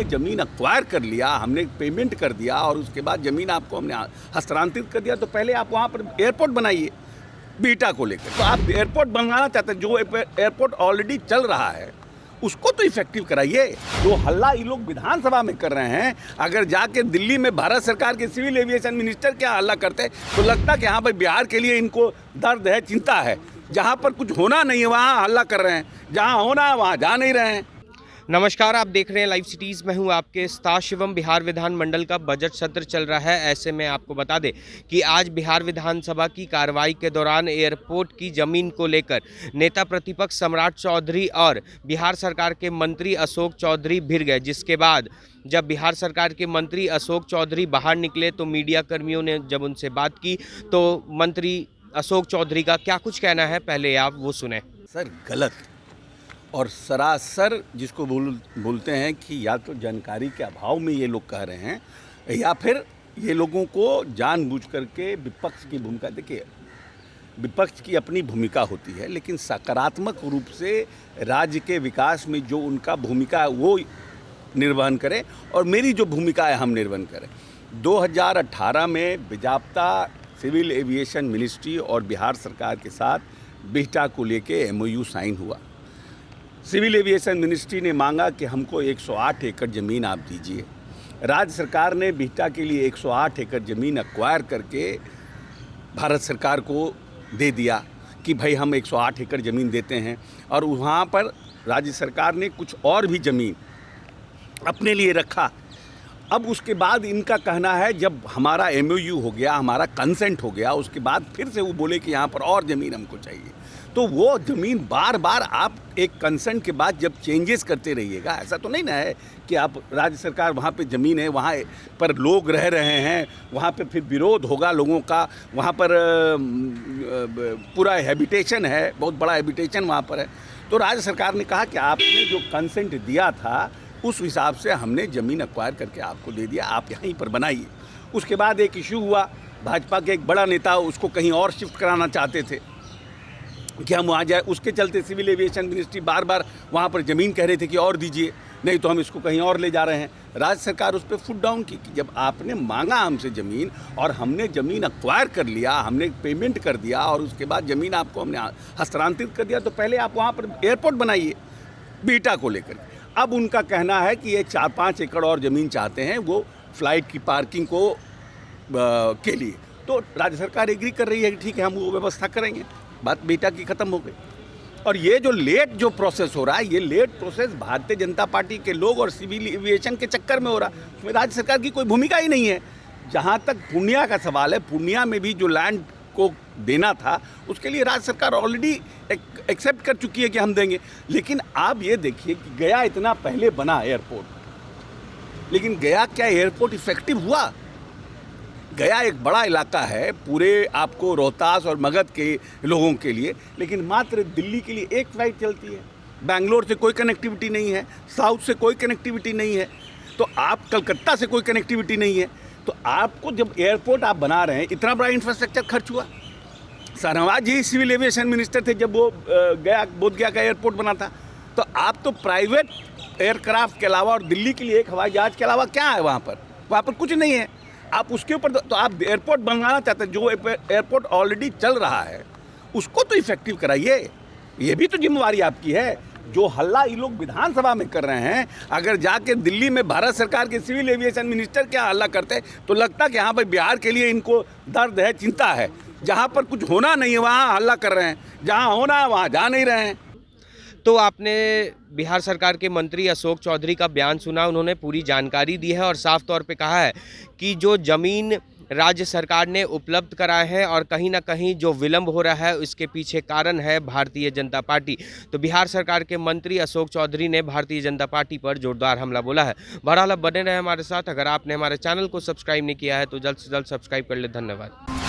हमने ज़मीन एक्वायर कर लिया, हमने पेमेंट कर दिया और उसके बाद ज़मीन आपको हमने हस्तांतरित कर दिया, तो पहले आप वहाँ पर एयरपोर्ट बनाइए बीटा को लेकर। तो आप एयरपोर्ट बनवाना चाहते हैं, जो एयरपोर्ट ऑलरेडी चल रहा है उसको तो इफेक्टिव कराइए। जो हल्ला ये लोग विधानसभा में कर रहे हैं, अगर जाके दिल्ली में भारत सरकार के सिविल एविएशन मिनिस्टर क्या हल्ला करते तो लगता कि हाँ भाई बिहार के लिए इनको दर्द है, चिंता है। जहाँ पर कुछ होना नहीं है वहाँ हल्ला कर रहे हैं, जहाँ होना है वहाँ जा नहीं रहे हैं। नमस्कार, आप देख रहे हैं लाइव सिटीज़। मैं हूं आपके साथ शिवम। बिहार विधानमंडल का बजट सत्र चल रहा है। ऐसे में आपको बता दें कि आज बिहार विधानसभा की कार्रवाई के दौरान एयरपोर्ट की ज़मीन को लेकर नेता प्रतिपक्ष सम्राट चौधरी और बिहार सरकार के मंत्री अशोक चौधरी भिड़ गए, जिसके बाद जब बिहार सरकार के मंत्री अशोक चौधरी बाहर निकले तो मीडिया कर्मियों ने जब उनसे बात की तो मंत्री अशोक चौधरी का क्या कुछ कहना है, पहले आप वो सुने। सर, गलत और सरासर जिसको बोलते हैं कि या तो जानकारी के अभाव में ये लोग कह रहे हैं या फिर ये लोगों को जानबूझ करके विपक्ष की भूमिका। देखिए, विपक्ष की अपनी भूमिका होती है, लेकिन सकारात्मक रूप से राज्य के विकास में जो उनका भूमिका है वो निर्वहन करें और मेरी जो भूमिका है हम निर्वहन करें। 2018 में बेजाप्ता सिविल एविएशन मिनिस्ट्री और बिहार सरकार के साथ बिहटा को लेके MOU साइन हुआ। सिविल एविएशन मिनिस्ट्री ने मांगा कि हमको 108 एकड़ ज़मीन आप दीजिए। राज्य सरकार ने बिहटा के लिए 108 एकड़ ज़मीन एक्वायर करके भारत सरकार को दे दिया कि भाई हम 108 एकड़ ज़मीन देते हैं, और वहाँ पर राज्य सरकार ने कुछ और भी ज़मीन अपने लिए रखा। अब उसके बाद इनका कहना है जब हमारा MOU हो गया, हमारा कंसेंट हो गया, उसके बाद फिर से वो बोले कि यहाँ पर और ज़मीन हमको चाहिए। तो वो ज़मीन बार बार आप एक कंसेंट के बाद जब चेंजेस करते रहिएगा, ऐसा तो नहीं ना है कि आप राज्य सरकार वहाँ पे ज़मीन है, वहाँ पर लोग रह रहे हैं, वहाँ पे फिर विरोध होगा लोगों का, वहाँ पर पूरा हैबिटेशन है, बहुत बड़ा हैबिटेशन वहाँ पर है। तो राज्य सरकार ने कहा कि आपने जो कंसेंट दिया था उस हिसाब से हमने ज़मीन एक्वायर करके आपको दे दिया, आप यहीं पर बनाइए। उसके बाद एक इशू हुआ, भाजपा के एक बड़ा नेता उसको कहीं और शिफ्ट कराना चाहते थे कि हम वहाँ जाए, उसके चलते सिविल एविएशन मिनिस्ट्री बार बार वहाँ पर ज़मीन कह रहे थे कि और दीजिए, नहीं तो हम इसको कहीं और ले जा रहे हैं। राज्य सरकार उस पर फुट डाउन की कि जब आपने मांगा हमसे ज़मीन और हमने ज़मीन एक्वायर कर लिया, हमने पेमेंट कर दिया और उसके बाद ज़मीन आपको हमने हस्तांतरित कर दिया, तो पहले आप वहाँ पर एयरपोर्ट बनाइए बीटा को लेकर। अब उनका कहना है कि ये 4-5 एकड़ और ज़मीन चाहते हैं वो फ्लाइट की पार्किंग को के लिए। तो राज्य सरकार एग्री कर रही है कि ठीक है हम वो व्यवस्था करेंगे, बात बेटा की ख़त्म हो गई। और ये जो लेट जो प्रोसेस हो रहा है, ये late process Bharatiya Janata party के लोग और सिविल एविएशन के चक्कर में हो रहा है। उसमें राज्य सरकार की कोई भूमिका ही नहीं है। जहाँ तक पूर्णिया का सवाल है, पूर्णिया में भी जो लैंड को देना था उसके लिए राज्य सरकार ऑलरेडी एक्सेप्ट कर चुकी है कि हम देंगे। लेकिन आप ये देखिए कि गया इतना पहले बना एयरपोर्ट, लेकिन गया क्या एयरपोर्ट इफेक्टिव हुआ? गया एक बड़ा इलाका है पूरे आपको रोहतास और मगध के लोगों के लिए, लेकिन मात्र दिल्ली के लिए एक फ्लाइट चलती है। बेंगलोर से कोई कनेक्टिविटी नहीं है, साउथ से कोई कनेक्टिविटी नहीं है, तो आप कलकत्ता से कोई कनेक्टिविटी नहीं है। तो आपको जब एयरपोर्ट आप बना रहे हैं, इतना बड़ा इंफ्रास्ट्रक्चर खर्च हुआ। सरनवाज जी सिविल एविएशन मिनिस्टर थे जब वो बोधगया का एयरपोर्ट बना था। तो आप तो प्राइवेट एयरक्राफ्ट के अलावा और दिल्ली के लिए एक हवाई जहाज़ के अलावा क्या है वहाँ पर कुछ नहीं है। आप उसके ऊपर तो आप एयरपोर्ट बनवाना चाहते हैं, जो एयरपोर्ट ऑलरेडी चल रहा है उसको तो इफेक्टिव कराइए। ये भी तो जिम्मेवारी आपकी है। जो हल्ला ये लोग विधानसभा में कर रहे हैं, अगर जाके दिल्ली में भारत सरकार के सिविल एविएशन मिनिस्टर क्या हल्ला करते तो लगता कि हाँ भाई बिहार के लिए इनको दर्द है, चिंता है। जहाँ पर कुछ होना नहीं है वहाँ हल्ला कर रहे हैं, जहाँ होना है वहाँ जा नहीं रहे हैं। तो आपने बिहार सरकार के मंत्री अशोक चौधरी का बयान सुना, उन्होंने पूरी जानकारी दी है और साफ तौर पे कहा है कि जो ज़मीन राज्य सरकार ने उपलब्ध कराए हैं और कहीं ना कहीं जो विलंब हो रहा है उसके पीछे कारण है भारतीय जनता पार्टी। तो बिहार सरकार के मंत्री अशोक चौधरी ने भारतीय जनता पार्टी पर जोरदार हमला बोला है। बहरहाल बने रहे हमारे साथ। अगर आपने हमारे चैनल को सब्सक्राइब नहीं किया है तो जल्द से जल्द सब्सक्राइब कर ले। धन्यवाद।